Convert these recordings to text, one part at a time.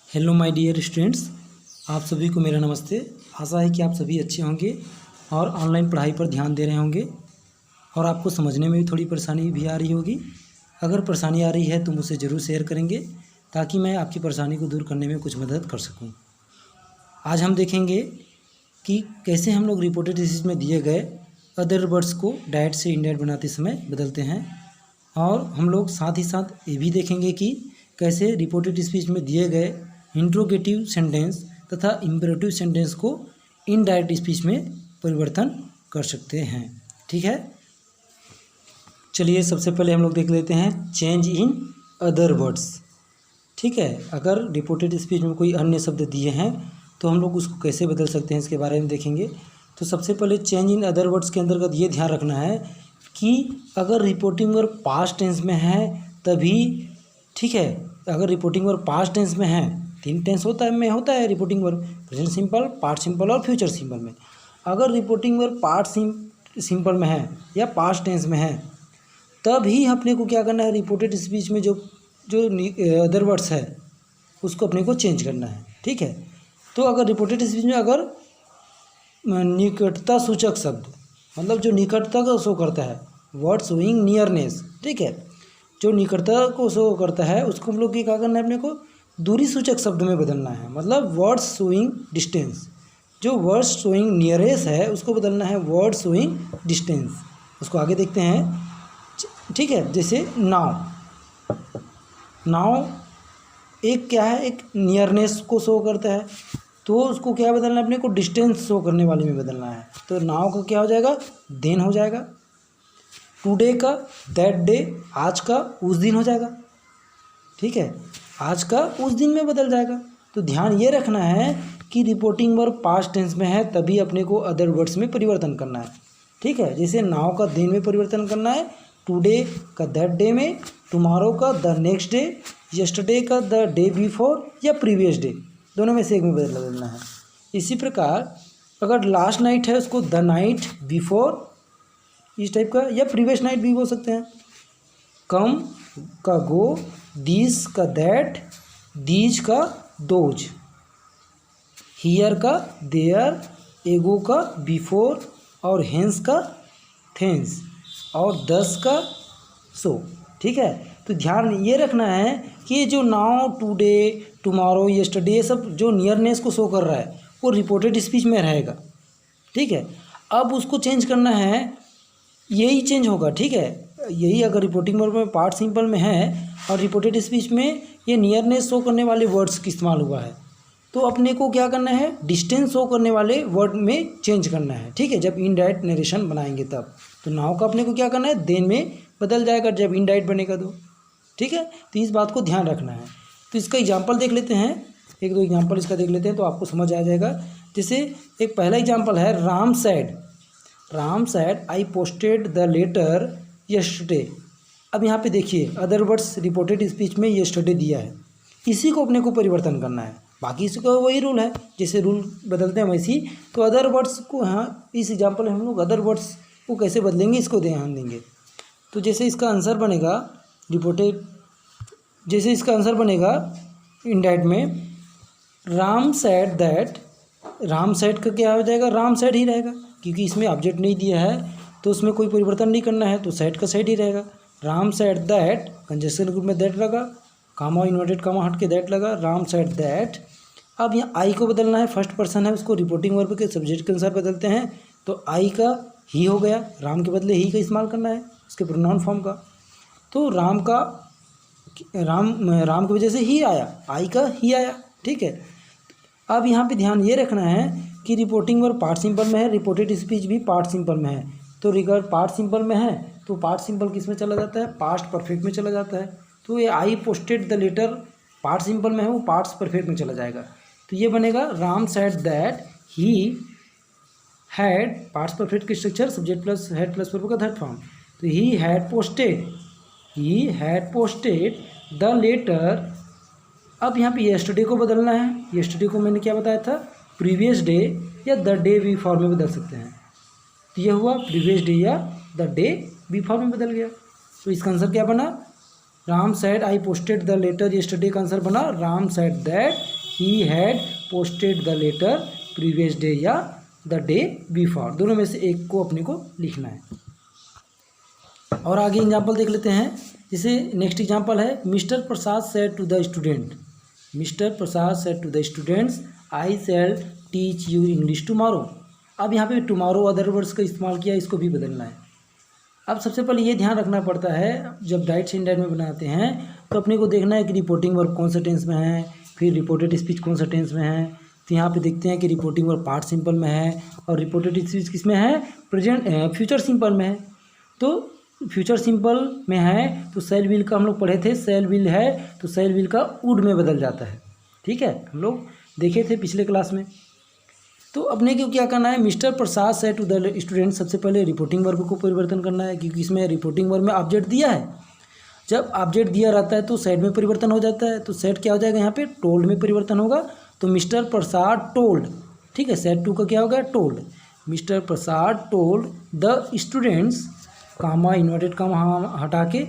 Hello my dear students, आप सभी को मेरा नमस्ते। आशा है कि आप सभी अच्छे होंगे और ऑनलाइन पढ़ाई पर ध्यान दे रहे होंगे और आपको समझने में भी थोड़ी परेशानी भी आ रही होगी। अगर परेशानी आ रही है तो मुझसे ज़रूर शेयर करेंगे ताकि मैं आपकी परेशानी को दूर करने में कुछ मदद कर सकूं। आज हम देखेंगे कि कैसे हम लोग रिपोर्टेड डिसीज में दिए गए अदर वर्ड्स को डायरेक्ट से इनडायरेक्ट बनाते समय बदलते हैं, और हम लोग साथ ही साथ ये भी देखेंगे कि कैसे रिपोर्टेड स्पीच में दिए गए इंट्रोगेटिव सेंटेंस तथा इम्पेरेटिव सेंटेंस को इनडायरेक्ट स्पीच में परिवर्तन कर सकते हैं। ठीक है, चलिए सबसे पहले हम लोग देख लेते हैं चेंज इन अदर वर्ड्स। ठीक है, अगर रिपोर्टेड स्पीच में कोई अन्य शब्द दिए हैं तो हम लोग उसको कैसे बदल सकते हैं इसके बारे में देखेंगे। तो सबसे पहले चेंज इन अदर वर्ड्स के अंतर्गत ये ध्यान रखना है कि अगर रिपोर्टिंग वर्ब पास्ट टेंस में है तभी, ठीक है, अगर रिपोर्टिंग वर्ब पास्ट टेंस में है, तीन टेंस होता है reporting verb, present simple, past simple और फ्यूचर सिंपल में। अगर रिपोर्टिंग वर्ब पास्ट सिंपल में है या पास्ट टेंस में है तभी अपने को क्या करना है, रिपोर्टेड स्पीच में जो अदर वर्ड्स है उसको अपने को चेंज करना है। ठीक है, तो अगर रिपोर्टेड स्पीच में अगर निकटता सूचक शब्द, मतलब जो निकटता को शो करता है, वर्ड शोइंग नियरनेस, ठीक है, जो निकटता को शो करता है उसको हम लोग क्या करना है, अपने को दूरी सूचक शब्द में बदलना है, मतलब वर्ड शोइंग डिस्टेंस। जो वर्ड शोइंग नियरेस्ट है उसको बदलना है वर्ड शोइंग डिस्टेंस। उसको आगे देखते हैं। ठीक है, जैसे नाउ, नाउ एक क्या है, एक नियरनेस को शो करता है, तो उसको क्या बदलना है, अपने को डिस्टेंस शो करने वाले में बदलना है। तो नाउ का क्या हो जाएगा, देन हो जाएगा। टुडे का दैट डे, आज का उस दिन हो जाएगा। ठीक है, आज का उस दिन में बदल जाएगा। तो ध्यान ये रखना है कि रिपोर्टिंग वर्ब पास्ट टेंस में है तभी अपने को अदर वर्ड्स में परिवर्तन करना है। ठीक है, जैसे नाउ का देन में परिवर्तन करना है, टुडे का दैट डे में, टुमारो का द नेक्स्ट डे, यस्टरडे का द डे बिफोर या प्रीवियस डे, दोनों में से एक में बदलना है। इसी प्रकार अगर लास्ट नाइट है उसको द नाइट बिफोर, इस टाइप का, या प्रीवियस नाइट भी बोल सकते हैं। कम का गो, दिस का दैट, दीज का दोज, हियर का देयर, एगो का बिफोर और हेंस का थेंस और दस का सो। ठीक है, तो ध्यान ये रखना है कि जो नाउ, टुडे, टुमारो, यस्टरडे, ये सब जो नियरनेस को शो कर रहा है वो रिपोर्टेड स्पीच में रहेगा। ठीक है, अब उसको चेंज करना है, यही चेंज होगा। ठीक है, यही अगर रिपोर्टिंग वर्ब में पार्ट सिंपल में है और रिपोर्टेड स्पीच में ये नियरनेस शो करने वाले वर्ड्स का इस्तेमाल हुआ है, तो अपने को क्या करना है, डिस्टेंस शो करने वाले वर्ड में चेंज करना है। ठीक है, जब इनडायरेक्ट नरेशन बनाएंगे तब। तो नाउ का अपने को क्या करना है, देन में बदल जाएगा जब इनडायरेक्ट बनेगा तो। ठीक है, तो इस बात को ध्यान रखना है। तो इसका एग्जाम्पल देख लेते हैं, एक दो एग्जाम्पल इसका देख लेते हैं तो आपको समझ आ जाएगा। जैसे एक पहला एग्जाम्पल है, Ram said I posted the letter yesterday. अब यहाँ पे देखिए अदर वर्ड्स रिपोर्टेड स्पीच में यस्टरडे दिया है, इसी को अपने को परिवर्तन करना है। बाकी इसका वही रूल है, जैसे रूल बदलते हैं वैसी। तो अदर वर्ड्स को, हाँ, इस एग्जाम्पल में हम लोग अदर वर्ड्स को कैसे बदलेंगे इसको ध्यान देंगे। तो जैसे इसका आंसर बनेगा रिपोर्टेड, जैसे इसका आंसर बनेगा इनडायरेक्ट में, Ram said that, Ram sad का क्या हो जाएगा, राम सैड ही रहेगा, क्योंकि इसमें ऑब्जेक्ट नहीं दिया है तो उसमें कोई परिवर्तन नहीं करना है, तो सैड का सैड ही रहेगा। Ram said that, conjunction group में दैट लगा, कामा इन्वर्टेड कामा हट के दैट लगा, राम सैड दैट। अब यहाँ आई को बदलना है, फर्स्ट पर्सन है, उसको रिपोर्टिंग वर्ब के सब्जेक्ट के अनुसार बदलते हैं। तो आई का ही हो गया, राम के बदले ही का इस्तेमाल करना है उसके प्रोनाउन फॉर्म का। तो राम की वजह से ही आया, आई का ही आया। ठीक है, अब यहाँ पे ध्यान ये रखना है कि रिपोर्टिंग वर्ब पार्ट सिंपल में है, रिपोर्टेड स्पीच भी पार्ट सिंपल में है। तो अगर पार्ट सिंपल में है तो पार्ट सिंपल किस में चला जाता है, पास्ट परफेक्ट में चला जाता है। तो ये I posted the letter past simple में है, वो पार्ट्स परफेक्ट में चला जाएगा। तो ये बनेगा Ram said that he had, past perfect की structure subject plus had plus verb का थर्ड फॉर्म। तो he had posted the letter. अब यहाँ पे यस्टरडे को बदलना है, यस्टरडे को मैंने क्या बताया था, प्रीवियस डे या द डे बिफोर में बदल सकते हैं। तो यह हुआ प्रीवियस डे या द डे बिफोर में बदल गया। तो इसका आंसर क्या बना, Ram said I posted the letter yesterday का आंसर बना Ram said that he had posted the letter previous day या द डे बिफोर, दोनों में से एक को अपने को लिखना है। और आगे एग्जाम्पल देख लेते हैं। जैसे नेक्स्ट एग्जाम्पल है, mister Prasad said to the student, mister Prasad said to the students I shall teach you English tomorrow. अब यहाँ पे टुमारो अदर वर्ड्स का इस्तेमाल किया, इसको भी बदलना है। अब सबसे पहले ये ध्यान रखना पड़ता है, जब डाइट से इंडाइट में बनाते हैं तो अपने को देखना है कि रिपोर्टिंग वर्ब कौन सा टेंस में है, फिर रिपोर्टेड स्पीच कौन सा टेंस में है। तो यहाँ पे देखते हैं कि रिपोर्टिंग वर्ब पार्ट सिंपल में है और रिपोर्टेड स्पीच किस में है, प्रेजेंट फ्यूचर सिंपल में है। तो फ्यूचर सिंपल में है तो सेल विल का हम लोग पढ़े थे, सेल विल है तो सेल विल का वुड में बदल जाता है। ठीक है, हम लोग देखे थे पिछले क्लास में। तो अपने को क्या करना है, mister Prasad said to the student, सबसे पहले रिपोर्टिंग वर्ब को परिवर्तन करना है, क्योंकि इसमें रिपोर्टिंग वर्ब में ऑब्जेक्ट दिया है। जब ऑब्जेक्ट दिया रहता है तो सेड में परिवर्तन हो जाता है। तो सेड क्या हो जाएगा, यहाँ पे टोल्ड में परिवर्तन होगा। तो मिस्टर प्रसाद टोल्ड, ठीक है, सेड टू का क्या हो गया, told. Mister Prasad told the students, comma inverted comma हटा के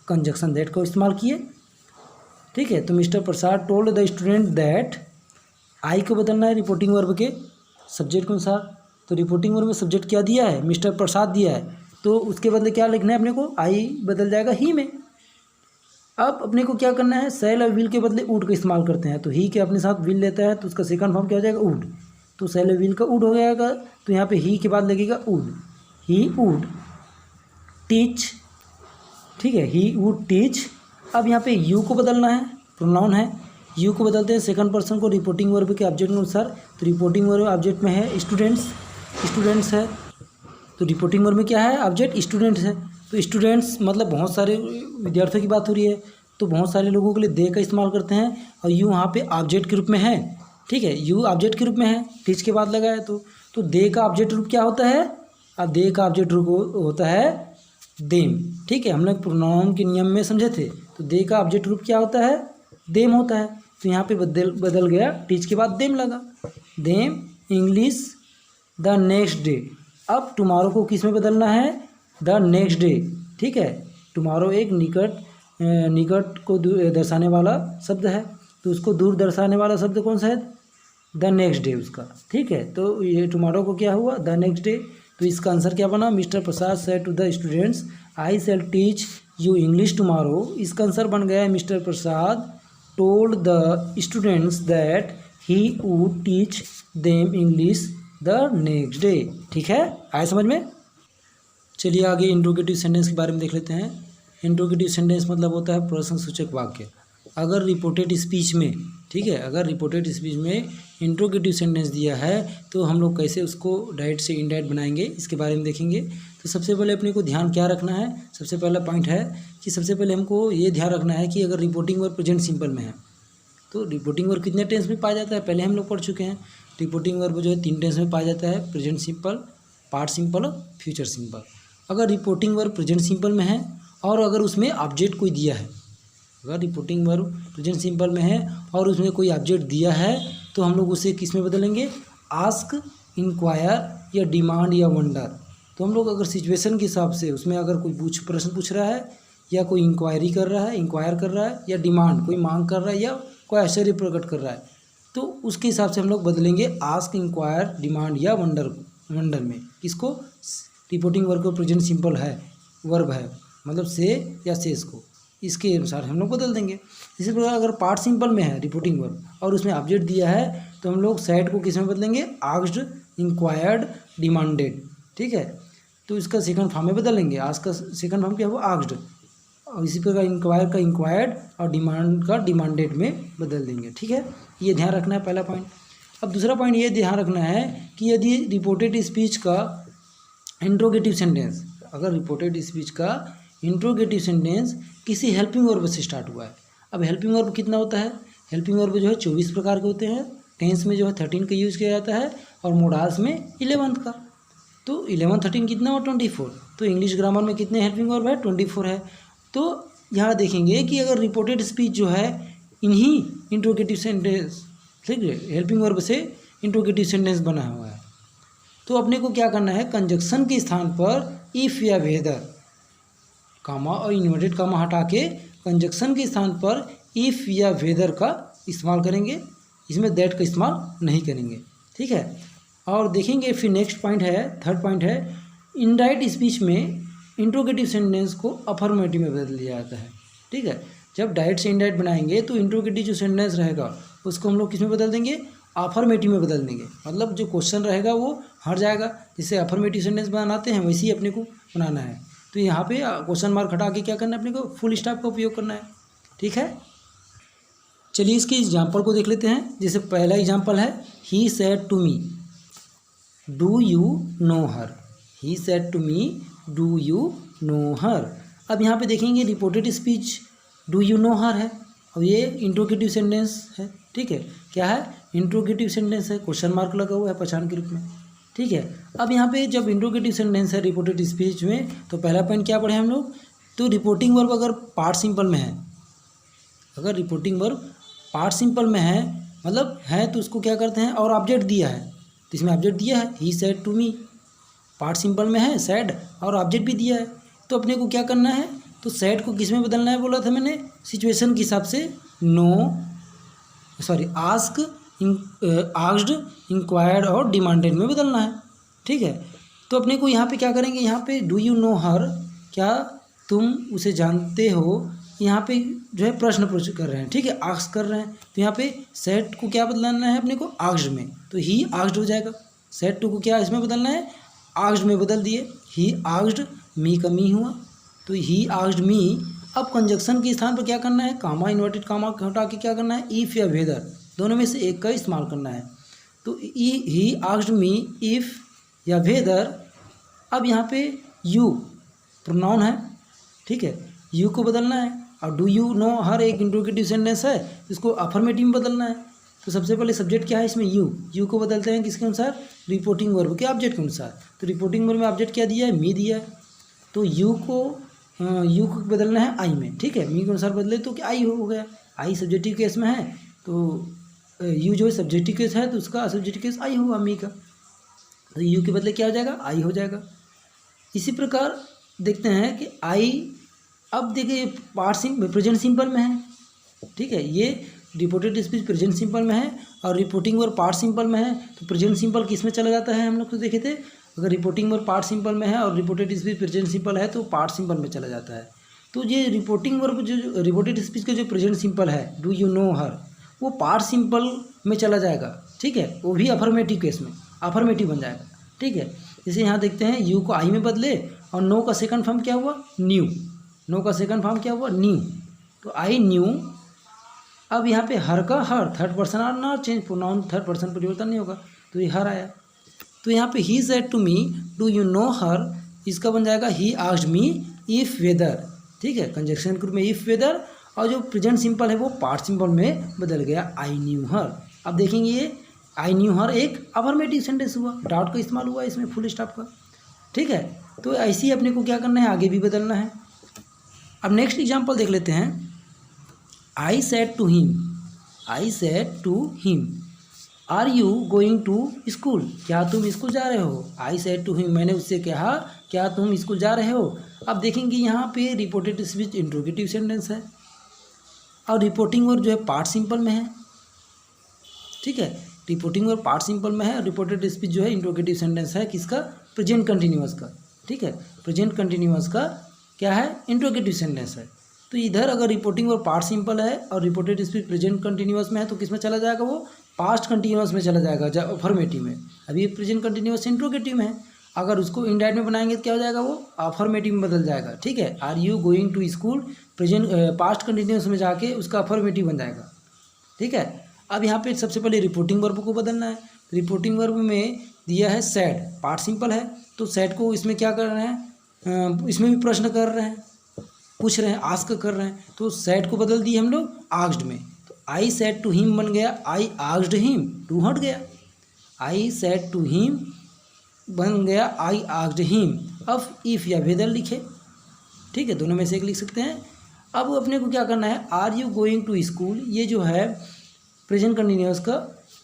कंजक्शन दैट को इस्तेमाल किए। ठीक है, तो mister Prasad told the student that, I को बदलना है रिपोर्टिंग वर्ब के सब्जेक्ट के अनुसार। तो रिपोर्टिंग वर्ब में सब्जेक्ट क्या दिया है, मिस्टर प्रसाद दिया है, तो उसके बदले क्या लिखना है अपने को, आई बदल जाएगा ही में। अब अपने को क्या करना है, सेल और विल के बदले वुड का इस्तेमाल करते हैं। तो ही के अपने साथ विल लेता है तो उसका सेकंड फॉर्म क्या हो जाएगा, वुड। तो सेल और विल का वुड हो जाएगा, तो यहाँ पे ही के बाद लगेगा वुड, ही वुड टीच। ठीक है, ही वुड टीच। अब यहाँ पे यू को बदलना है, प्रोनाउन है, यू को बदलते हैं सेकंड पर्सन को रिपोर्टिंग वर्ब के ऑब्जेक्ट के अनुसार। तो रिपोर्टिंग वर्ब ऑब्जेक्ट में है स्टूडेंट्स, स्टूडेंट्स है, तो रिपोर्टिंग वर्ब में क्या है, ऑब्जेक्ट स्टूडेंट्स है। तो स्टूडेंट्स मतलब बहुत सारे विद्यार्थियों की बात हो रही है, तो बहुत सारे लोगों के लिए दे का इस्तेमाल करते हैं, और यू वहाँ पे ऑब्जेक्ट के रूप में है। ठीक है, यू ऑब्जेक्ट के रूप में है, टीच के बाद लगा है। तो दे का ऑब्जेक्ट रूप क्या होता है, अब दे का ऑब्जेक्ट रूप होता है देम। ठीक है, हम लोग प्रोनाउन के नियम में समझे थे। तो दे का ऑब्जेक्ट रूप क्या होता है, देम होता है। तो यहाँ पे बदल गया, टीच के बाद देम लगा, them English the next day. अब टुमारो को किस में बदलना है, द नेक्स्ट डे। ठीक है, टुमारो एक निकट को दर्शाने वाला शब्द है, तो उसको दूर दर्शाने वाला शब्द कौन सा है, द नेक्स्ट डे उसका। ठीक है, तो ये टुमारो को क्या हुआ, द नेक्स्ट डे। तो इसका आंसर क्या बना, mister Prasad said to the students I shall teach you English tomorrow. इसका आंसर बन गया है mister Prasad told the students that he would teach them English the next day। ठीक है, आया समझ में। चलिए आगे इंट्रोगेटिव सेंटेंस के बारे में देख लेते हैं। इंट्रोगेटिव सेंटेंस मतलब होता है प्रश्नसूचक वाक्य। अगर रिपोर्टेड स्पीच में, ठीक है, अगर रिपोर्टेड स्पीच में इंट्रोगेटिव सेंटेंस दिया है तो हम लोग कैसे उसको डायरेक्ट से इनडायरेक्ट बनाएंगे, इसके बारे में देखेंगे। तो सबसे पहले अपने को ध्यान क्या रखना है, सबसे पहला पॉइंट है कि सबसे पहले हमको ये ध्यान रखना है कि अगर रिपोर्टिंग वर्ब प्रेजेंट सिंपल में है तो रिपोर्टिंग वर्ब कितने टेंस में पाया जाता है, पहले हम लोग पढ़ चुके हैं। रिपोर्टिंग वर्ब जो है 3 टेंस में पाया जाता है, प्रेजेंट सिंपल, पार्ट सिंपल और फ्यूचर सिंपल। अगर रिपोर्टिंग वर्ब प्रेजेंट सिंपल में है और अगर उसमें ऑब्जेक्ट कोई दिया है, अगर रिपोर्टिंग वर्ब प्रेजेंट सिंपल में है और उसमें कोई ऑब्जेक्ट दिया है तो हम लोग उसे किस में बदलेंगे, आस्क, इंक्वायर या डिमांड या वंडर। तो हम लोग अगर सिचुएशन के हिसाब से उसमें अगर कोई प्रश्न पूछ रहा है या कोई इंक्वायरी कर रहा है, इंक्वायर कर रहा है, या डिमांड कोई मांग कर रहा है या कोई आश्चर्य प्रकट कर रहा है, तो उसके हिसाब से हम लोग बदलेंगे आस्क, इंक्वायर, डिमांड या वंडर में। किसको, रिपोर्टिंग वर्ब को प्रेजेंट सिंपल है, वर्ब है मतलब से या सेस को, इसके अनुसार हम लोग बदल देंगे। इसी प्रकार अगर पार्ट सिंपल में है रिपोर्टिंग वर्ब और उसमें ऑब्जेक्ट दिया है तो हम लोग सेड को किस में बदलेंगे, आस्क्ड, इंक्वायर्ड, डिमांडेड। ठीक है, तो इसका सेकंड फॉर्म में बदलेंगे, आस्क का सेकंड फॉर्म क्या हुआ, आस्क्ड, और इसी प्रकार इंक्वायर का इंक्वायर्ड और डिमांड का डिमांडेड में बदल देंगे। ठीक है, ये ध्यान रखना है पहला पॉइंट। अब दूसरा पॉइंट ये ध्यान रखना है कि यदि रिपोर्टेड स्पीच का इंट्रोगेटिव सेंटेंस, अगर रिपोर्टेड स्पीच का इंट्रोगेटिव सेंटेंस किसी हेल्पिंग वर्ब से स्टार्ट हुआ है। अब हेल्पिंग वर्ब कितना होता है, हेल्पिंग वर्ब जो है 24 प्रकार के होते हैं, टेंस में जो है 13 का यूज़ किया जाता है और मोडाल्स में 11 का। तो 11 13 कितना हुआ, 24। तो इंग्लिश ग्रामर में कितने हेल्पिंग वर्ब है, 24 है। तो यहाँ देखेंगे कि अगर रिपोर्टेड स्पीच जो है इन्हीं इंट्रोगेटिव सेंटेंस, ठीक है, हेल्पिंग वर्ब से इंट्रोगेटिव सेंटेंस बना हुआ है, तो अपने को क्या करना है, कंजक्शन के स्थान पर इफ़ या वेदर, कामा और इन्वर्टेड कामा हटा के कंजक्शन के स्थान पर इफ़ या वेदर का इस्तेमाल करेंगे, इसमें दैट का इस्तेमाल नहीं करेंगे, ठीक है। और देखेंगे फिर नेक्स्ट पॉइंट है, थर्ड पॉइंट है, इनडायरेक्ट स्पीच में इंट्रोगेटिव सेंटेंस को अफर्मेटिव में बदल दिया जाता है, ठीक है। जब डायरेक्ट से इनडायरेक्ट बनाएंगे तो इंट्रोगेटिव जो सेंटेंस रहेगा उसको हम लोग किस में बदल देंगे, अफर्मेटिव में बदल देंगे। मतलब जो क्वेश्चन रहेगा वो हट जाएगा, जिससे अफर्मेटिव सेंटेंस बनाते हैं वैसे ही अपने को बनाना है। तो यहाँ पे क्वेश्चन मार्क हटा के क्या करना है, अपने को फुल स्टॉप का उपयोग करना है, ठीक है। चलिए इसके एग्जाम्पल को देख लेते हैं। जैसे पहला एग्जाम्पल है, he said to me do you know her. He said to me do you know her. अब यहाँ पे देखेंगे reported speech do you know her है और ये इंट्रोगेटिव सेंटेंस है, ठीक है। क्या है, इंट्रोगेटिव सेंटेंस है, क्वेश्चन मार्क लगा हुआ है पहचान के रूप में, ठीक है। अब यहाँ पे जब इंट्रोगेटिव सेंटेंस है रिपोर्टेड स्पीच में, तो पहला पॉइंट क्या पढ़े हम लोग, तो रिपोर्टिंग वर्ब अगर पार्ट सिंपल में है, अगर रिपोर्टिंग वर्ब पार्ट सिंपल में है मतलब है तो उसको क्या करते हैं, और ऑब्जेक्ट दिया है तो इसमें ऑब्जेक्ट दिया है he said to me, past simple में है सेड और ऑब्जेक्ट भी दिया है। तो अपने को क्या करना है, तो सेड को किस में बदलना है बोला था मैंने, सिचुएशन के हिसाब से आस्क, आस्क्ड, इंक्वायर्ड और डिमांडेड में बदलना है, ठीक है। तो अपने को यहाँ पे क्या करेंगे, यहाँ पे डू यू नो हर, क्या तुम उसे जानते हो, यहाँ पे जो है प्रश्न पूछ कर रहे हैं, ठीक है, आस्क कर रहे हैं। तो यहाँ पे सेड को क्या बदलना है अपने को, आस्क्ड में, तो ही आस्क्ड हो जाएगा। सेड टू को क्या इसमें बदलना है, आस्क्ड में बदल दिए, ही आस्क्ड, मी का मी हुआ, तो ही आस्क्ड मी। अब कंजक्शन के स्थान पर क्या करना है, कामा, इन्वर्टेड कामा हटा के क्या करना है, इफ़ या वेदर दोनों में से एक का इस्तेमाल करना है। तो ही आस्क्ड मी इफ़ या वेदर। अब यहाँ पे यू प्रोनाउन है, ठीक है, यू को बदलना है। और डू यू नो हर एक इंट्रोगेटिव सेंटेंस है, इसको अफर्मेटिव में बदलना है। तो सबसे पहले सब्जेक्ट क्या है इसमें, यू को बदलते हैं किसके अनुसार, रिपोर्टिंग वर्ब के ऑब्जेक्ट के अनुसार। तो रिपोर्टिंग वर्ब में ऑब्जेक्ट क्या दिया है, मी दिया है, तो यू को बदलना है आई में, ठीक है। मी के अनुसार बदले तो क्या आई हो गया, आई सब्जेक्टिव केस में है तो यू जो है सब्जेक्टिव केस है तो उसका सब्जेक्टिव केस आई होगा मी का, तो यू के बदले क्या हो जाएगा, आई हो जाएगा। इसी प्रकार देखते हैं कि आई, अब देखिए पार्ट प्रेजेंट सिंपल में है, ठीक है, ये रिपोर्टेड स्पीच प्रेजेंट सिंपल में है और रिपोर्टिंग वर्ब पार्ट सिंपल में है। तो प्रेजेंट सिंपल किस में चला जाता है, हम लोग तो देखे थे, अगर रिपोर्टिंग वर्ब पार्ट सिंपल में है और रिपोर्टेड स्पीच प्रेजेंट सिंपल है तो पार्ट सिंपल में चला जाता है। तो ये रिपोर्टिंग वर्ब जो रिपोर्टेड स्पीच का जो प्रेजेंट सिंपल है डू यू नो हर, वो पार्ट सिंपल में चला जाएगा, ठीक है, वो भी अफर्मेटिव केस में अफर्मेटिव बन जाएगा, ठीक है। जैसे यहाँ देखते हैं यू को आई में बदले और नो का सेकंड फॉर्म क्या हुआ, न्यू, नो का सेकंड फॉर्म क्या हुआ, न्यू, तो आई न्यू। अब यहाँ पे हर का her third person are not change, pronoun third person परिवर्तन नहीं होगा, तो ये हर आया। तो यहाँ पे he said to me do you know her, इसका बन जाएगा he asked me if whether, ठीक है, कंजक्शन ग्रुप में इफ़ वेदर, और जो प्रेजेंट सिंपल है वो पार्ट सिंपल में बदल गया आई न्यू हर। अब देखेंगे ये आई न्यू हर एक अफर्मेटिव सेंटेंस हुआ, डॉट का इस्तेमाल हुआ इसमें फुल स्टॉप का, ठीक है। तो ऐसे ही अपने को क्या करना है, आगे भी बदलना है। अब नेक्स्ट एग्जाम्पल देख लेते हैं, I said to him, I said to him are you going to school, क्या तुम स्कूल जा रहे हो। आई सेड टू हिम, मैंने उससे कहा क्या तुम स्कूल जा रहे हो। अब देखेंगे यहाँ पे रिपोर्टेड स्पीच इंट्रोगेटिव सेंटेंस है और रिपोर्टिंग वर्ब जो है पार्ट सिंपल में है, ठीक है, रिपोर्टिंग वर्ब पार्ट सिंपल में है और रिपोर्टेड स्पीच जो है इंट्रोगेटिव सेंटेंस है किसका, प्रेजेंट कंटिन्यूअस का, ठीक है, प्रेजेंट कंटिन्यूअस का क्या है, इंट्रोगेटिव सेंटेंस है। तो इधर अगर रिपोर्टिंग वर्ब पार्ट सिंपल है और रिपोर्टेड स्पीच प्रेजेंट कंटिन्यूअस में है तो किस में चला जाएगा, वो पास्ट कंटिन्यूअस में चला जाएगा, जब अफर्मेटिव में। अभी प्रेजेंट कंटिन्यूअस इंट्रोगेटिव में है, अगर उसको इनडायरेक्ट में बनाएंगे तो क्या हो जाएगा, वो अफर्मेटिव में बदल जाएगा, ठीक है। Are you going to school present past continuous में जाके उसका अफर्मेटिव बन जाएगा, ठीक है। अब यहाँ पे सबसे पहले रिपोर्टिंग वर्ब को बदलना है। रिपोर्टिंग वर्ब में दिया है सैड, पार्ट सिंपल है, तो सैड को इसमें क्या कर रहे हैं, इसमें भी प्रश्न कर रहे हैं, पूछ रहे हैं, आस्क कर रहे हैं, तो सैड को बदल दिए हम लोग आस्क्ड में। तो आई सेड टू हिम बन गया आई आस्क्ड हिम, टू हट गया, आई सेड टू हिम बन गया आई आस्क्ड हिम। अब इफ़ या वेदर लिखे, ठीक है, दोनों में से एक लिख सकते हैं। अब अपने को क्या करना है, are you going to school, ये जो है प्रेजेंट कंटिन्यूअस का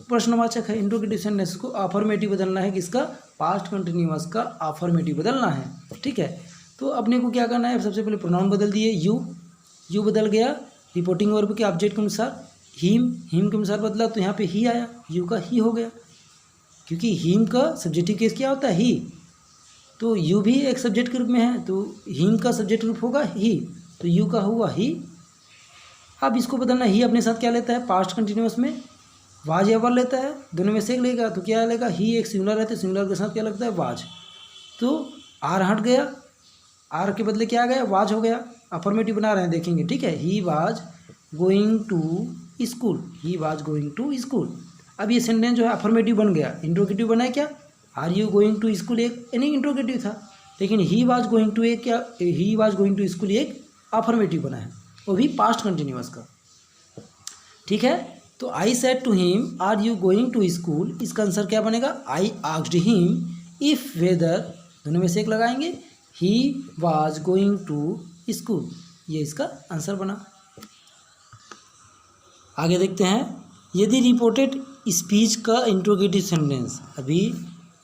प्रश्नवाचक है, इंट्रोगेटिव सेंटेंस को अफर्मेटिव बदलना है, किसका, पास्ट कंटिन्यूअस का अफर्मेटिव बदलना है, ठीक है। तो अपने को क्या करना है, सबसे पहले प्रोनाउन बदल दिए, यू बदल गया रिपोर्टिंग वर्ब के ऑब्जेक्ट के अनुसार, हिम के अनुसार बदला तो यहाँ पे ही आया, यू का ही हो गया, क्योंकि हिम का सब्जेक्टिव केस क्या होता है ही, तो यू भी एक सब्जेक्ट के रूप में है, तो हिम का सब्जेक्ट रूप होगा ही, तो यू का हुआ ही। अब इसको बदलना, ही अपने साथ क्या लेता है पास्ट कंटिन्यूअस में, वाज या वर लेता है, दोनों में से एक लेगा, तो क्या लेगा ही एक सिंगुलर है तो सिंगुलर के साथ क्या लगता है वाज, तो आर हट गया, आर के बदले क्या आ गया वाज हो गया। अफर्मेटिव बना रहे हैं देखेंगे, ठीक है, he was going to school, he was going to school. अब ये सेंटेंस जो है अफर्मेटिव बन गया, इंट्रोगेटिव बना है क्या, are you going to school एक यानी इंट्रोगेटिव था, लेकिन ही वाज गोइंग टू एक क्या, he was going to school एक अफर्मेटिव बना है, वो भी पास्ट कंटिन्यूअस का, ठीक है। तो I said to him are you going to school, इसका आंसर क्या बनेगा, I asked him if whether, दोनों में से एक लगाएंगे, he was going to school, ये इसका आंसर बना। आगे देखते हैं, यदि रिपोर्टेड स्पीच का इंट्रोगेटिव सेंटेंस, अभी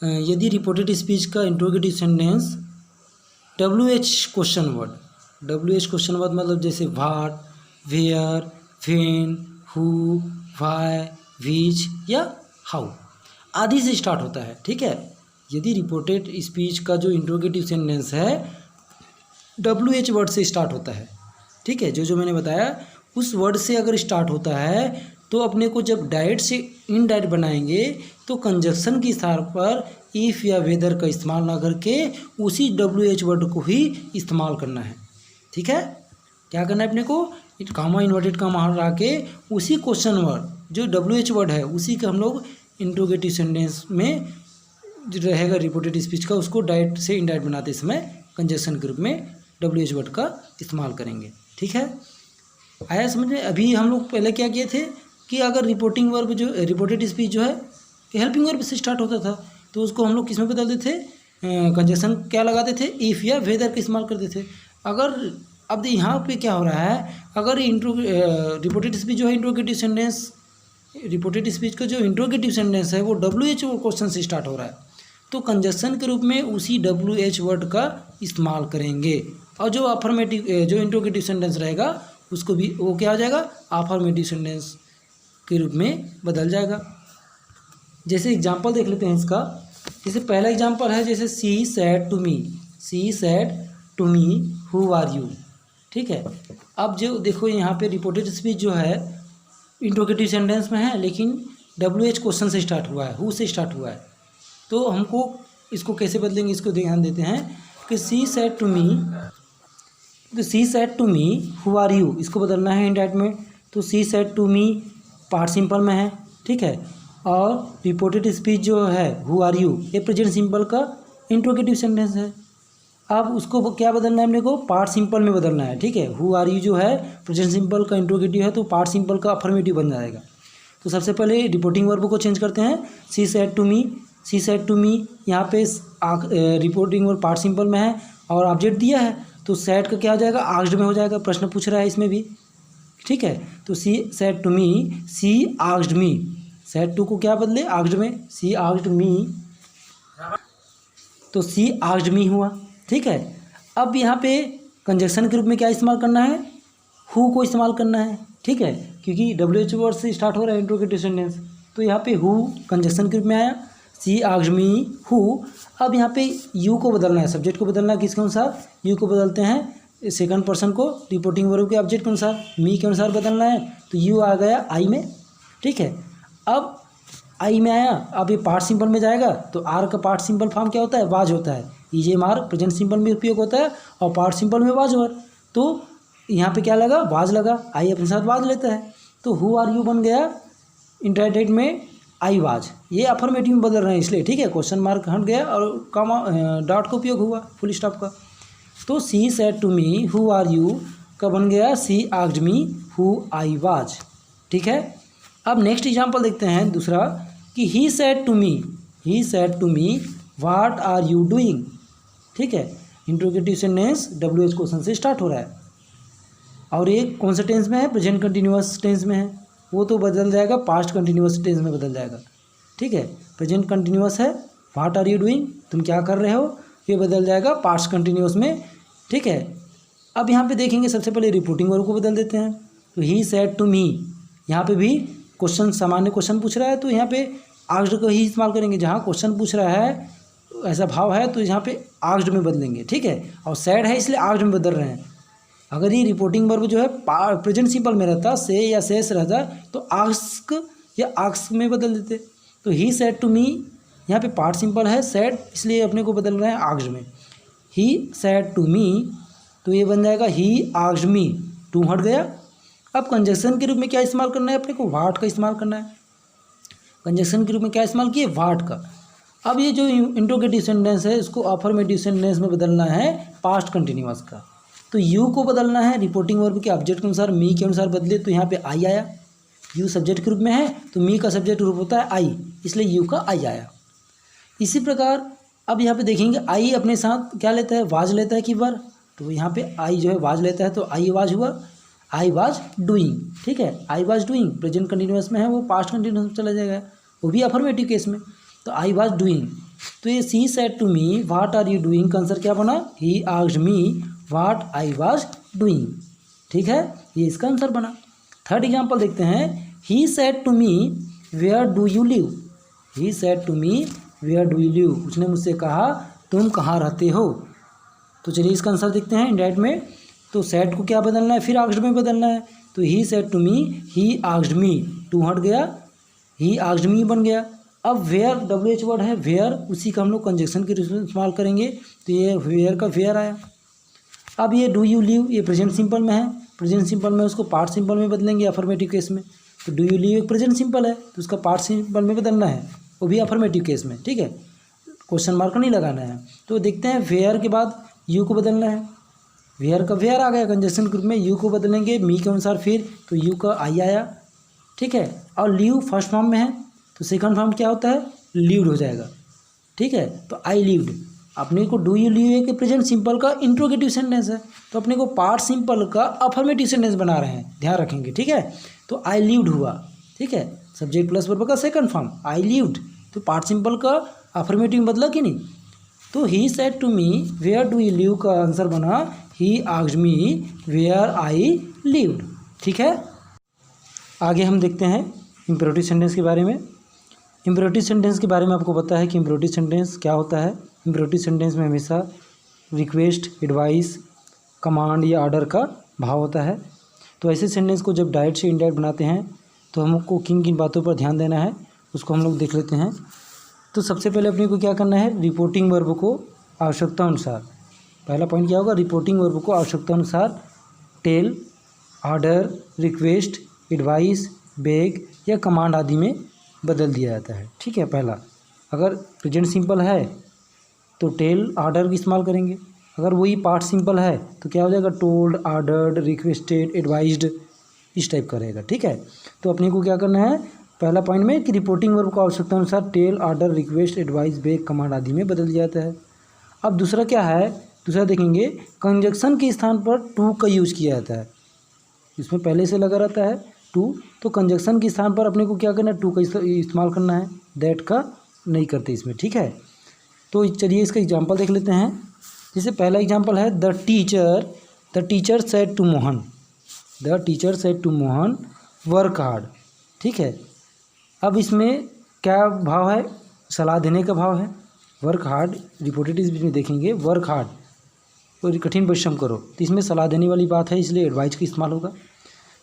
यदि रिपोर्टेड स्पीच का interrogative sentence WH question word, WH question word मतलब जैसे what, where, when, who, why, which या हाउ आदि से स्टार्ट होता है, ठीक है। यदि रिपोर्टेड स्पीच का जो इंट्रोगेटिव सेंटेंस है WH वर्ड से स्टार्ट होता है, ठीक है, जो मैंने बताया उस वर्ड से अगर स्टार्ट होता है तो अपने को जब डायरेक्ट से इनडायरेक्ट बनाएंगे तो कंजक्शन के स्थान पर इफ़ या वेदर का इस्तेमाल ना करके उसी WH वर्ड को ही इस्तेमाल करना है, ठीक है। क्या करना है अपने को, कामा इन्वर्टेड कामा हटा के उसी क्वेश्चन वर्ड जो WH वर्ड है उसी का हम लोग इंट्रोगेटिव सेंटेंस में जो रहेगा रिपोर्टेड स्पीच का उसको डायरेक्ट से इनडायरेक्ट बनाते समय कंजक्शन के रूप में WH वर्ड का इस्तेमाल करेंगे, ठीक है। आया समझ में। अभी हम लोग पहले क्या किए थे कि अगर रिपोर्टिंग वर्ब जो रिपोर्टेड स्पीच जो है हेल्पिंग वर्ब से स्टार्ट होता था तो उसको हम लोग किस में बदलते थे, कंजक्शन क्या लगाते थे, इफ़ या वेदर का इस्तेमाल करते थे। अगर अब यहाँ पे क्या हो रहा है, अगर रिपोर्टेड स्पीच जो है इंट्रोगेटिव सेंटेंस, रिपोर्टेड स्पीच का जो इंट्रोगेटिव सेंटेंस है वो WH क्वेश्चन से स्टार्ट हो रहा है तो कंजक्शन के रूप में उसी WH वर्ड का इस्तेमाल करेंगे, और जो अफर्मेटिव जो इंट्रोगेटिव सेंटेंस रहेगा उसको भी वो क्या हो जाएगा अफर्मेटिव सेंटेंस के रूप में बदल जाएगा। जैसे एग्जांपल देख लेते हैं इसका, जैसे पहला एग्जांपल है जैसे she said to me, she said to me who are you, ठीक है। अब जो देखो यहाँ पे रिपोर्टेड स्पीच जो है इंट्रोगेटिव सेंटेंस में है लेकिन WH क्वेश्चन से स्टार्ट हुआ है, हु से स्टार्ट हुआ है, तो हमको इसको कैसे बदलेंगे इसको ध्यान देते हैं कि सी सेड टू मी, तो she said to me who are you इसको बदलना है इनडायरेक्ट में, तो she said to me past simple में है, ठीक है। और रिपोर्टेड स्पीच जो है हु आर यू ये प्रेजेंट सिंपल का इंट्रोगेटिव सेंटेंस है। अब उसको क्या बदलना है अपने को, पार्ट सिंपल में बदलना है, ठीक है। हु आर यू जो है प्रेजेंट सिंपल का इंट्रोगेटिव है तो पार्ट सिंपल का अफर्मेटिव बन जाएगा। तो सबसे पहले रिपोर्टिंग वर्ब को चेंज करते हैं, she said to me, she said to me यहाँ पे रिपोर्टिंग वर्ब पार्ट सिंपल में है और ऑब्जेक्ट दिया है तो सेड का क्या हो जाएगा आस्क्ड में हो जाएगा, प्रश्न पूछ रहा है इसमें भी, ठीक है। तो she said to me, she asked me, said to को क्या बदले आस्क्ड में, सी आस्क्ड मी, तो सी आस्क्ड मी हुआ, ठीक है। अब यहाँ पे कंजक्शन के रूप में क्या इस्तेमाल करना है, हु को इस्तेमाल करना है, ठीक है, क्योंकि WH वर्ड से स्टार्ट हो रहा है इंट्रोगेटिव सेंटेंस, तो यहाँ पे हु कंजक्शन के रूप में आया, सी आस्क्ड मी हु। अब यहाँ पे यू को बदलना है, सब्जेक्ट को बदलना है किसके अनुसार, यू को बदलते हैं सेकंड पर्सन को रिपोर्टिंग वर्ब के ऑब्जेक्ट के अनुसार, मी के अनुसार बदलना है, तो यू आ गया आई में, ठीक है। अब आई में आया, अब ये पार्ट सिंपल में जाएगा तो आर का पार्ट सिंपल फॉर्म क्या होता है वाज होता है, EJMR प्रेजेंट सिंपल में उपयोग होता है और पार्ट सिंपल में वाज वर्ड, तो यहाँ पे क्या लगा वाज लगा, आई अपने साथ वाज लेता है, तो हु आर यू बन गया इंटरडेट में आई वाज, ये अफर्मेटिव में बदल रहे हैं इसलिए, ठीक है। क्वेश्चन मार्क हट गया और कॉमा डॉट का उपयोग हुआ फुल स्टॉप का, तो she said to me who are you का बन गया she asked me who I was, ठीक है। अब नेक्स्ट एग्जांपल देखते हैं दूसरा कि he said to me, he said to me what are you doing, ठीक है। इंट्रोगेटिव सेंटेंस WH क्वेश्चन से स्टार्ट हो रहा है और एक कौन सा टेंस में है, प्रेजेंट कंटिन्यूअस टेंस में है, वो तो बदल जाएगा पास्ट कंटिन्यूअस टेंस में बदल जाएगा, ठीक है। प्रेजेंट कंटिन्यूअस है व्हाट आर यू डूइंग तुम क्या कर रहे हो, ये बदल जाएगा पास्ट कंटिन्यूअस में, ठीक है। अब यहाँ पे देखेंगे सबसे पहले रिपोर्टिंग वर्ब को बदल देते हैं, तो ही सेड टू मी यहाँ पे भी क्वेश्चन सामान्य क्वेश्चन पूछ रहा है तो यहाँ पे आस्क्ड का ही इस्तेमाल करेंगे। जहाँ क्वेश्चन पूछ रहा है ऐसा भाव है तो यहाँ पे आस्क्ड में बदलेंगे, ठीक है। और सैड है इसलिए आस्क्ड में बदल रहे हैं। अगर ये रिपोर्टिंग वर्ब जो है प्रेजेंट सिंपल में रहता, से या सेस रहता, तो आस्क या आस्क में बदल देते। तो ही सेड टू मी, यहाँ पे पार्ट सिंपल है, सेड इसलिए अपने को बदल रहे हैं आस्क्ड में। ही सेड टू मी, तो ये बन जाएगा ही आस्क्ड मी, टू हट गया। अब कंजक्शन के रूप में क्या इस्तेमाल करना है अपने को, वाट का इस्तेमाल करना है। कंजक्शन के रूप में क्या इस्तेमाल किए, वाट का। अब ये जो इंट्रोगेटिव सेंटेंस है इसको अफर्मेटिव सेंटेंस में बदलना है पास्ट कंटिन्यूअस का। तो यू को बदलना है रिपोर्टिंग वर्ब के ऑब्जेक्ट के अनुसार, मी के अनुसार बदले तो यहाँ पे आई आया। यू सब्जेक्ट के रूप में है तो मी का सब्जेक्ट रूप होता है आई, इसलिए यू का आई आया। इसी प्रकार अब यहाँ पे देखेंगे आई अपने साथ क्या लेता है, वाज लेता है कि वर। तो यहाँ पे आई जो है वाज लेता है तो आई वाज हुआ, आई वाज डूइंग, ठीक है। आई वाज डूइंग प्रेजेंट कंटिन्यूअस में है, वो पास्ट कंटिन्यूअस में चला जाएगा, वो भी अफर्मेटिव केस में। तो आई वाज डूइंग, तो ये she said to me what are you doing का आंसर क्या बना, he asked me what I was doing, ठीक है, ये इसका आंसर बना। थर्ड एग्जांपल देखते हैं, he said to me where do you live. He said to me where do you live, उसने मुझसे कहा तुम कहाँ रहते हो। तो चलिए इसका आंसर देखते हैं इंडायरेक्ट में। तो सेड को क्या बदलना है, फिर आस्क्ड में बदलना है। तो he said to me, he asked me, to हट गया, ही आस्क्ड मी बन गया। अब वेयर WH वर्ड है वेयर, उसी का हम लोग कंजक्शन के रूप में इस्तेमाल करेंगे, तो ये वेयर का वेयर आया। अब ये डू यू लिव, ये प्रेजेंट सिंपल में है, प्रेजेंट सिंपल में उसको पार्ट सिंपल में बदलेंगे अफर्मेटिव केस में। तो डू यू लिव एक प्रेजेंट सिंपल है तो उसका पार्ट सिंपल में बदलना है, वो भी अफर्मेटिव केस में, ठीक है, क्वेश्चन मार्क नहीं लगाना है। तो देखते हैं वेयर के बाद यू को बदलना है, वेयर का वेयर आ गया कंजक्शन ग्रुप में, यू को बदलेंगे मी के अनुसार फिर, तो यू का आई आया, ठीक है। और लीव फर्स्ट फॉर्म में है तो सेकंड फॉर्म क्या होता है, लीव्ड हो जाएगा, ठीक है। तो आई लीव्ड, अपने को डू यू लीव एक प्रेजेंट सिंपल का इंट्रोगेटिव सेंटेंस है तो अपने को पार्ट सिंपल का अफर्मेटिव सेंटेंस बना रहे हैं, ध्यान रखेंगे, ठीक है। तो आई लीव्ड हुआ, ठीक है, सब्जेक्ट प्लस वर्ब का सेकंड फॉर्म आई लीव्ड, तो पार्ट सिंपल का अफर्मेटिव बदला कि नहीं। तो he said to me where do you live का आंसर बना he asked me where I lived, ठीक है। आगे हम देखते हैं इम्पेरेटिव सेंटेंस के बारे में। इम्पेरेटिव सेंटेंस के बारे में आपको पता है कि इम्पेरेटिव सेंटेंस क्या होता है। इम्पेरेटिव सेंटेंस में हमेशा रिक्वेस्ट, एडवाइस, कमांड या ऑर्डर का भाव होता है। तो ऐसे सेंटेंस को जब डायरेक्ट से इनडायरेक्ट बनाते हैं तो हमको किन किन बातों पर ध्यान देना है उसको हम लोग देख लेते हैं। तो सबसे पहले अपने को क्या करना है, रिपोर्टिंग वर्ब को आवश्यकता अनुसार, पहला पॉइंट क्या होगा, रिपोर्टिंग वर्ब को आवश्यकता अनुसार tell, order, request, advice, beg या कमांड आदि में बदल दिया जाता है, ठीक है। पहला अगर प्रेजेंट सिंपल है तो टेल, ऑर्डर की इस्तेमाल करेंगे। अगर वही पार्ट सिंपल है तो क्या हो जाएगा, टोल्ड, ऑर्डर्ड, रिक्वेस्टेड, एडवाइज्ड, इस टाइप का रहेगा, ठीक है। तो अपने को क्या करना है पहला पॉइंट में कि रिपोर्टिंग वर्ब को आवश्यकता अनुसार tell, order, request, advice, beg, command आदि में बदल दिया जाता है। अब दूसरा क्या है, दूसरा देखेंगे कंजक्शन के स्थान पर टू का यूज किया जाता है। इसमें पहले से लगा रहता है टू, तो कंजक्शन के स्थान पर अपने को क्या करना है, टू का इस्तेमाल करना है, दैट का नहीं करते इसमें, ठीक है। तो चलिए इसका एग्जांपल देख लेते हैं। जैसे पहला एग्जांपल है the teacher said to Mohan, the teacher said to Mohan work hard, ठीक है। अब इसमें क्या भाव है, सलाह देने का भाव है। वर्क हार्ड रिपोर्टेड इस बीच में देखेंगे, वर्क हार्ड और कठिन परिश्रम करो, तो इसमें सलाह देने वाली बात है इसलिए एडवाइस का इस्तेमाल होगा।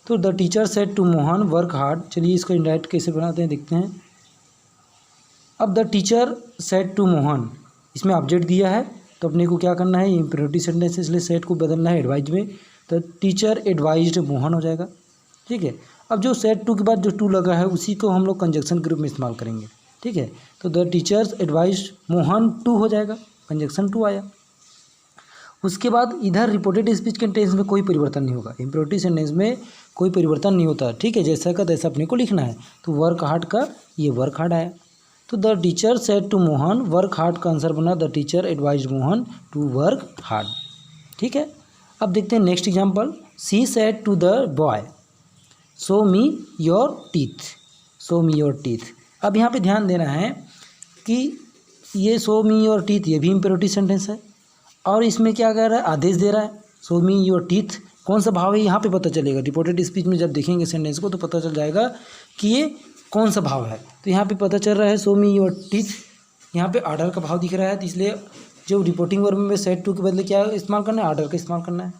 तो the teacher said to Mohan work hard, चलिए इसको इंडायरेक्ट कैसे बनाते हैं देखते हैं। अब the teacher said to Mohan, इसमें ऑब्जेक्ट दिया है तो अपने को क्या करना है, इम्पेरेटिव सेंटेंस इसलिए सेड को बदलना है एडवाइज में, तो टीचर एडवाइज्ड मोहन हो जाएगा, ठीक है। अब जो सेड टू के बाद जो टू लगा है उसी को हम लोग कंजक्शन के रूप में इस्तेमाल करेंगे, ठीक है। तो the teachers advised Mohan to हो जाएगा, कंजक्शन टू आया। उसके बाद इधर रिपोर्टेड स्पीच के टेंस में कोई परिवर्तन नहीं होगा, इम्पेरेटिव सेंटेंस में कोई परिवर्तन नहीं होता, ठीक है, जैसा का तैसा अपने को लिखना है। तो वर्क हार्ड का ये वर्क हार्ड आया। तो the teacher said to Mohan work hard का आंसर बना the teacher advised Mohan to work hard, ठीक है। अब देखते हैं next example, she said to the boy show me your teeth, show me your teeth. अब यहाँ पे ध्यान देना है कि ये शो मी योर टीथ ये भी इम्पेरेटिव सेंटेंस है और इसमें क्या कह रहा है, आदेश दे रहा है, शो मी योर टीथ कौन सा भाव है यहाँ पे पता चलेगा। रिपोर्टेड स्पीच में जब देखेंगे सेंटेंस को तो पता चल जाएगा कि ये कौन सा भाव है। तो यहाँ पे पता चल रहा है शो मी योर टीथ, यहाँ पे आर्डर का भाव दिख रहा है, तो इसलिए जो रिपोर्टिंग वर्ब में सेड टू के बदले क्या इस्तेमाल करना है, आर्डर का इस्तेमाल करना है।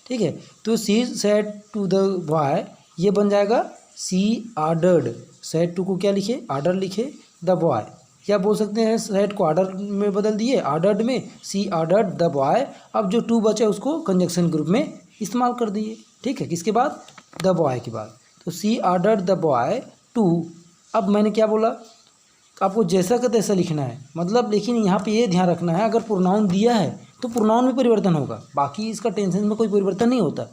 ठीक है, तो she said to the boy, ये बन जाएगा सी आर्डर्ड। सेड टू को क्या लिखे, आर्डर लिखे, द बॉय, या बोल सकते हैं सेड को आर्डर में बदल दिए, आर्डर्ड में, सी आर्डर्ड द बॉय। अब जो टू बचे उसको कंजक्शन ग्रुप में इस्तेमाल कर दिए। ठीक है, किसके बाद, द बॉय के बाद। तो सी आर्डर्ड द बॉय टू। अब मैंने क्या बोला, आपको जैसा का तैसा लिखना है, मतलब लेकिन यहाँ पे ये ध्यान रखना है अगर प्रोनाउन दिया है तो प्रोनाउन में परिवर्तन होगा, बाकी इसका टेंशन में कोई परिवर्तन नहीं होता।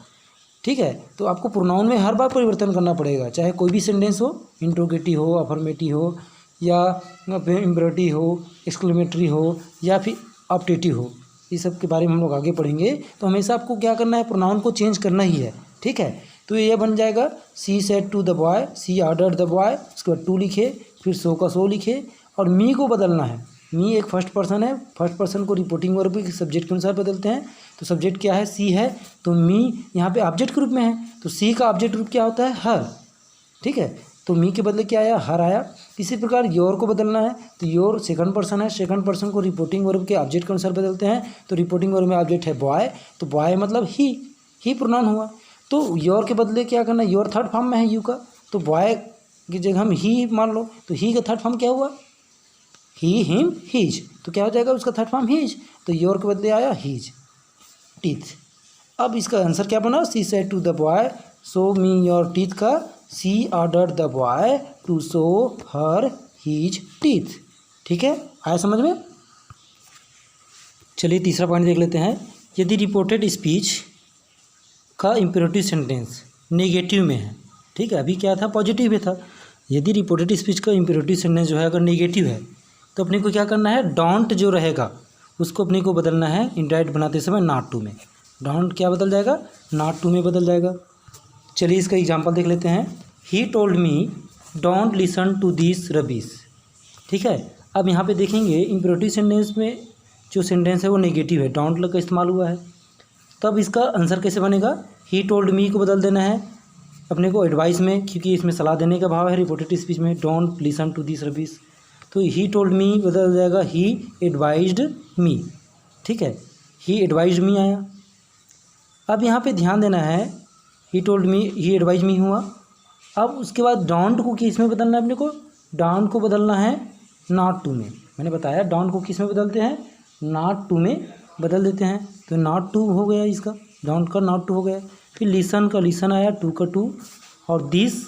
ठीक है, तो आपको प्रोनाउन में हर बार परिवर्तन करना पड़ेगा, चाहे कोई भी सेंटेंस हो, इंट्रोगेटिव हो, अफर्मेटिव हो, या इम्परेटिव हो, एक्सक्लेमेटरी हो, या फिर ऑप्टेटिव हो। इस सब के बारे में हम लोग आगे पढ़ेंगे। तो हमेशा आपको क्या करना है, प्रोनाउन को चेंज करना ही है। ठीक है, तो ये बन जाएगा she said to the boy, she ordered the boy, उसके बाद टू लिखे, फिर सो का सो लिखे, और मी को बदलना है। मी एक फर्स्ट पर्सन है, फर्स्ट पर्सन को रिपोर्टिंग वर्ब के सब्जेक्ट के अनुसार बदलते हैं। तो सब्जेक्ट क्या है, सी है, तो मी यहाँ पे ऑब्जेक्ट के रूप में है, तो सी का ऑब्जेक्ट रूप क्या होता है, हर। ठीक है, तो मी के बदले क्या आया, हर आया। इसी प्रकार योर को बदलना है, तो योर सेकंड पर्सन है, सेकंड पर्सन को रिपोर्टिंग वर्ब के ऑब्जेक्ट के अनुसार बदलते हैं। तो रिपोर्टिंग वर्ब में ऑब्जेक्ट है बॉय, तो बॉय मतलब ही प्रोनाउन हुआ। तो योर के बदले क्या करना है, योर थर्ड फॉर्म में है यू का, तो बॉय की जगह हम ही मान लो, तो ही का थर्ड फॉर्म क्या हुआ, ही हिम हीज, तो क्या हो जाएगा उसका थर्ड फॉर्म हीज, तो योर के बदले आया हीज टीथ। अब इसका आंसर क्या बना, she said to the boy show me your teeth का she ordered the boy to show her his teeth. ठीक है, आया समझ में। चलिए तीसरा पॉइंट देख लेते हैं। यदि रिपोर्टेड स्पीच का इम्पेरेटिव सेंटेंस नेगेटिव में है, ठीक है, अभी क्या था, पॉजिटिव में था। यदि रिपोर्टेड स्पीच का इम्पेरेटिव सेंटेंस जो है अगर नेगेटिव है तो अपने को क्या करना है, डोंट जो रहेगा उसको अपने को बदलना है इंडायरेक्ट बनाते समय नॉट टू में। डोंट क्या बदल जाएगा, नॉट टू में बदल जाएगा। चलिए इसका एग्जांपल देख लेते हैं। He told me don't listen to this rubbish. ठीक है, अब यहाँ पे देखेंगे इम्पेरेटिव सेंटेंस में जो सेंटेंस है वो नेगेटिव है, डोंट का इस्तेमाल हुआ है। तब इसका आंसर कैसे बनेगा, ही टोल्ड मी को बदल देना है अपने को एडवाइस में, क्योंकि इसमें सलाह देने का भाव है रिपोर्टेड स्पीच में, don't listen to this rubbish. तो ही टोल्ड मी बदल जाएगा ही एडवाइज्ड मी। ठीक है, ही एडवाइज्ड मी आया। अब यहाँ पे ध्यान देना है, ही टोल्ड मी, ही एडवाइज मी हुआ। अब उसके बाद डोंट को किस में बदलना है अपने को, डोंट को बदलना है नॉट टू में। मैंने बताया डोंट को किस में बदलते हैं, नॉट टू में बदल देते हैं। तो नॉट टू हो गया इसका, डोंट का नॉट टू हो गया। फिर लिसन का लिसन आया, टू का टू, और दिस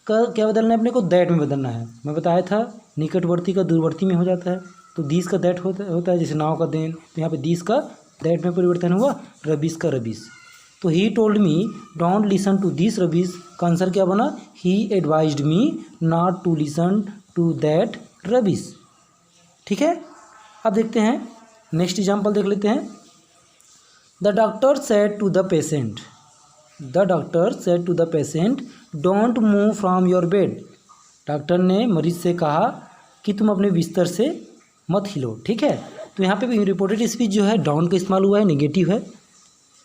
का क्या बदलना है अपने को, दैट में बदलना है। मैं बताया था निकटवर्ती का दूरवर्ती में हो जाता है, तो दिस का दैट होता है, जैसे नाव का देन, तो यहाँ पे दिस का दैट में परिवर्तन हुआ, रबिश का रबिश। तो he told me don't listen to this rubbish का आंसर क्या बना, he advised me not to listen to that rubbish. ठीक है, अब देखते हैं नेक्स्ट एग्जाम्पल देख लेते हैं। The doctor said to the patient, the doctor said to the patient don't move from your bed. Doctor ने मरीज से कहा कि तुम अपने बिस्तर से मत हिलो। ठीक है, तो यहाँ पे रिपोर्टेड स्पीच जो है डोंट का इस्तेमाल हुआ है, नेगेटिव है।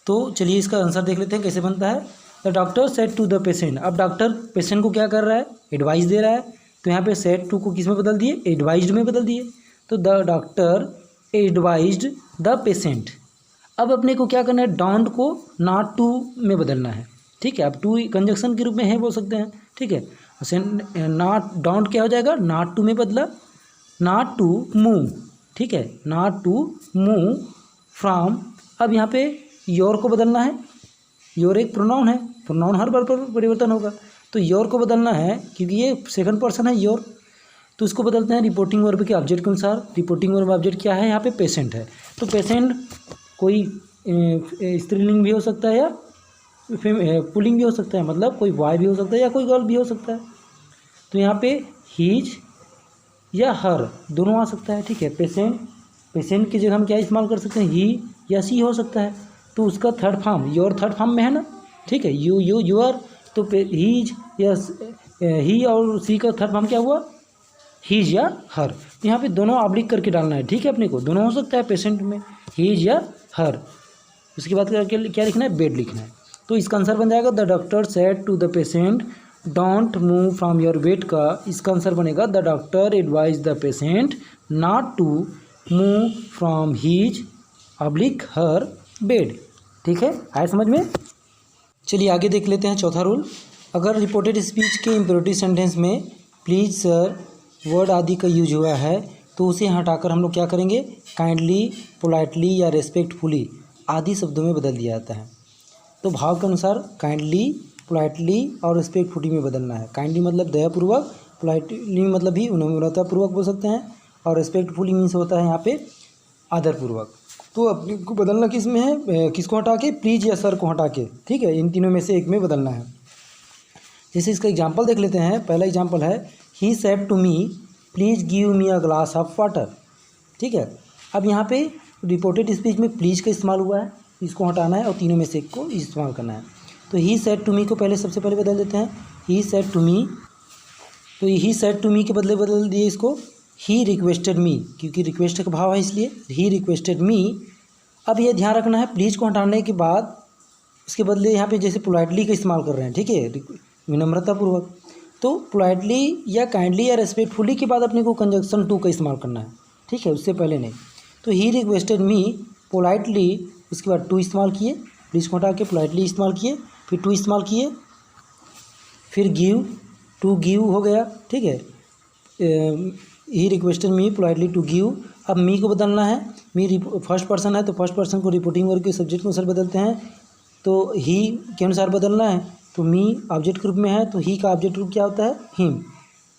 तो चलिए इसका आंसर देख लेते हैं कैसे बनता है। The doctor said to the patient, अब डॉक्टर पेशेंट को क्या कर रहा है, एडवाइस दे रहा है, तो यहाँ पे सेड टू को किस में बदल दिए, एडवाइज्ड में बदल दिए। तो the doctor advised the patient. अब अपने को क्या करना है, डोंट को नॉट टू में बदलना है। ठीक है, अब टू कंजक्शन के रूप में है बोल सकते हैं। ठीक है, नॉट डोंट क्या हो जाएगा, नॉट टू में बदला, नॉट टू मूव। ठीक है, नॉट टू मूव फ्रॉम। अब यहाँ पे योर को बदलना है, योर एक प्रोनाउन है, प्रोनाउन हर बार पर परिवर्तन होगा, तो योर को बदलना है क्योंकि ये सेकंड पर्सन है योर, तो इसको बदलते हैं रिपोर्टिंग वर्ब के ऑब्जेक्ट के अनुसार। रिपोर्टिंग वर्ब ऑब्जेक्ट क्या है, यहाँ पे पेशेंट है, तो पेशेंट कोई स्त्रीलिंग भी हो सकता है या पुल्लिंग भी हो सकता है, मतलब कोई बॉय भी हो सकता है या कोई गर्ल भी हो सकता है। तो यहाँ पे हीज या हर दोनों आ सकता है। ठीक है, पेशेंट की जगह हम क्या इस्तेमाल कर सकते हैं, ही या सी हो सकता है, तो उसका third form your third form में है ना। ठीक है, यू आर, तो हीज या ही और सी का थर्ड फॉर्म क्या हुआ, हीज या हर। तो यहाँ पे दोनों ऑब्लिक करके डालना है। ठीक है, अपने को दोनों हो सकता है पेशेंट में, हीज या हर। उसके बाद क्या लिखना है, बेड लिखना है। तो इसका आंसर बन जाएगा the doctor said to the patient don't move from your bed का इसका आंसर बनेगा the doctor advise the patient not to move from his oblique her bed. ठीक है, आए समझ में। चलिए आगे देख लेते हैं चौथा रूल। अगर रिपोर्टेड स्पीच के इम्पेरेटिव सेंटेंस में प्लीज सर वर्ड आदि का यूज हुआ है तो उसे हटाकर हम लोग क्या करेंगे, काइंडली, पोलाइटली या रेस्पेक्टफुली आदि शब्दों में बदल दिया जाता है। तो भाव के अनुसार काइंडली, पोलाइटली और रेस्पेक्टफुली में बदलना है। काइंडली मतलब दयापूर्वक, पोलाइटली मतलब भी विनम्रतापूर्वक बोल सकते हैं, और रेस्पेक्टफुली मीन्स होता है यहाँ पे आदरपूर्वक। तो अपने को बदलना किस में है, किसको हटा के, प्लीज या सर को हटा के। ठीक है, इन तीनों में से एक में बदलना है। जैसे इसका एग्जाम्पल देख लेते हैं। पहला एग्जाम्पल है he said to me please give me a glass of water. ठीक है, अब यहाँ पे रिपोर्टेड स्पीच में प्लीज़ का इस्तेमाल हुआ है, इसको हटाना है और तीनों में से एक को इस्तेमाल करना है। तो ही सेड टू मी को पहले सबसे पहले बदल देते हैं, ही सेड टू मी। तो ही सेड टू मी के बदले बदल दिए इसको ही रिक्वेस्टेड मी, क्योंकि रिक्वेस्ट का भाव है इसलिए ही रिक्वेस्टेड मी। अब ये ध्यान रखना है, प्लीज़ को हटाने के बाद उसके बदले यहाँ पे जैसे पोलाइटली का इस्तेमाल कर रहे हैं। ठीक है, विनम्रतापूर्वक। तो पोलाइटली या काइंडली या रेस्पेक्टफुली के बाद अपने को कंजक्शन टू का इस्तेमाल करना है। ठीक है, उससे पहले नहीं। तो ही रिक्वेस्टेड मी, पोलाइटली, उसके बाद टू इस्तेमाल किए, प्लीज़ को हटा के पोलाइटली इस्तेमाल किए, फिर टू इस्तेमाल किए, फिर गिव, टू गिव हो गया। ठीक है, he requested me politely to give. अब मी को बदलना है, मी फर्स्ट पर्सन है तो फर्स्ट पर्सन को रिपोर्टिंग वर्ब के सब्जेक्ट के अनुसार बदलते हैं। तो ही के अनुसार बदलना है। तो मी ऑब्जेक्ट ग्रुप में है तो ही का ऑब्जेक्ट ग्रुप क्या होता है, हिम।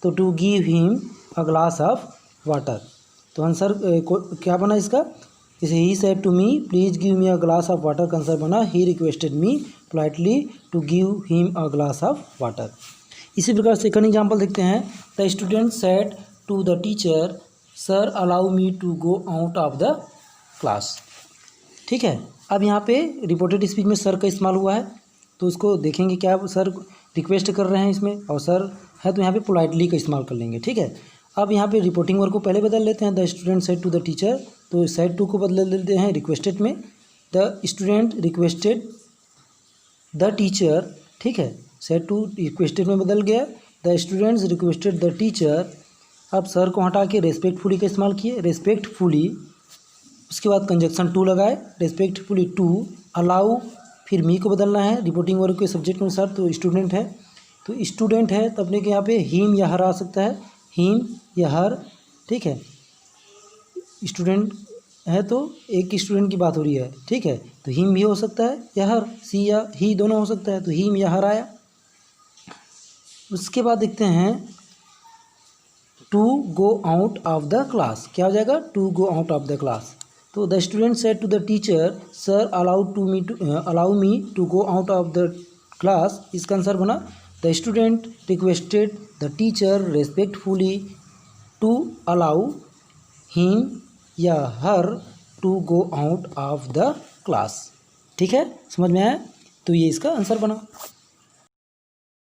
तो to give him a glass of water. तो आंसर क्या बना इसका, जैसे he said to me please give me a glass of water का आंसर बना he requested me politely to give him a glass of water. इसी प्रकार second example देखते हैं। The student said to the teacher sir allow me to go out of the class. ठीक है, अब यहाँ पे रिपोर्टेड स्पीच में सर का इस्तेमाल हुआ है तो उसको देखेंगे क्या सर रिक्वेस्ट कर रहे हैं इसमें, और सर है तो यहाँ पे पोलाइटली का इस्तेमाल कर लेंगे। ठीक है, अब यहाँ पे रिपोर्टिंग वर्ब को पहले बदल लेते हैं। The student said to the teacher, तो सेड टू को बदल देते हैं रिक्वेस्टेड में। The student requested the teacher. ठीक है, सेड टू रिक्वेस्टेड में बदल गया। The students requested the teacher. अब सर को हटा के रेस्पेक्टफुली का इस्तेमाल किए, रेस्पेक्टफुली, उसके बाद कंजक्शन टू लगाए, रेस्पेक्टफुली टू, अलाउ, फिर मी को बदलना है रिपोर्टिंग वर्ब के सब्जेक्ट के अनुसार। तो स्टूडेंट है तो स्टूडेंट है तो अपने के यहाँ पे हिम या हर आ सकता है, हिम या हर। ठीक है, स्टूडेंट है तो एक स्टूडेंट की बात हो रही है। ठीक है, तो हिम भी हो सकता है या हर, सी या ही दोनों हो सकता है, तो हिम या हर आया। उसके बाद देखते हैं to go out of the class, क्या हो जाएगा, to go out of the class. तो the student said to the teacher sir allow me to go out of the class, इसका आंसर बना the student requested the teacher respectfully to allow him या her to go out of the class. ठीक है, समझ में आया। तो ये इसका आंसर बना।